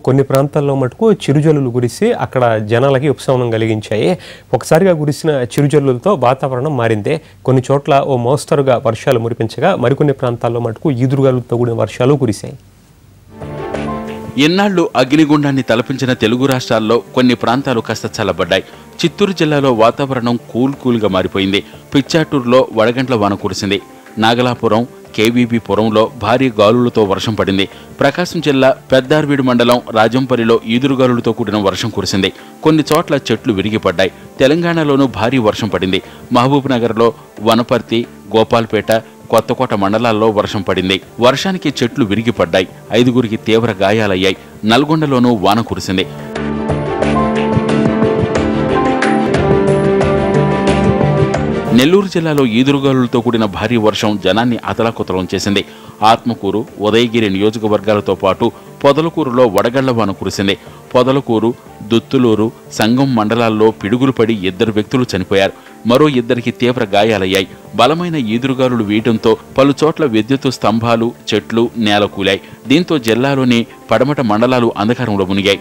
కొన్ని ప్రాంతాల్లో మటుకు చిరుజల్లులు కురిసి అక్కడ జనాలకి ఉపశమనం కలిగించాయి. ఒకసారిగా కురిసిన చిరుజల్లులతో వాతావరణం మారింది. కొన్ని చోట్ల ఓ మోస్తరుగా వర్షాలు మురిపించగా మరికొన్ని ప్రాంతాల్లో మటుకు ఈదురుగాలులతో కూడిన వర్షాలు కురిశాయి. ఎన్నాళ్లు అగ్నిగుండాన్ని తలపించిన తెలుగు రాష్ట్రాల్లో కొన్ని ప్రాంతాలు కాస్త చల్లబడ్డాయి. చిత్తూరు జిల్లాలో వాతావరణం కూల్గా మారిపోయింది. పిచ్చాటూరులో వడగండ్ల వాన కురిసింది. నాగలాపురం, కేవీబీపురంలో భారీ గాలులతో వర్షం పడింది. ప్రకాశం జిల్లా పెద్దార్వీడు మండలం రాజంపల్లిలో ఈదురుగాలులతో కూడిన వర్షం కురిసింది. కొన్ని చోట్ల చెట్లు విరిగిపడ్డాయి. తెలంగాణలోనూ భారీ వర్షం పడింది. మహబూబ్ నగర్లో, వనపర్తి, గోపాల్పేట, కొత్తకోట మండలాల్లో వర్షం పడింది. వర్షానికి చెట్లు విరిగిపడ్డాయి. 5గురికి తీవ్ర గాయాలయ్యాయి. నల్గొండలోనూ వాన కురిసింది. నెల్లూరు జిల్లాలో ఈదురుగాలులతో కూడిన భారీ వర్షం జనాన్ని అతలాకుతలం చేసింది. ఆత్మకూరు, ఉదయగిరి నియోజకవర్గాలతో పాటు పొదలకూరులో వడగళ్ల వాన కురిసింది. పొదలకూరు, దుత్తులూరు, సంగం మండలాల్లో పిడుగులు పడి 2 వ్యక్తులు చనిపోయారు. మరో 2కి తీవ్ర గాయాలయ్యాయి. బలమైన ఈదురుగాలులు వీయడంతో పలుచోట్ల విద్యుత్తు స్తంభాలు, చెట్లు నేలకూలాయి. దీంతో జిల్లాలోని పడమట మండలాలు అంధకారంలో మునిగాయి.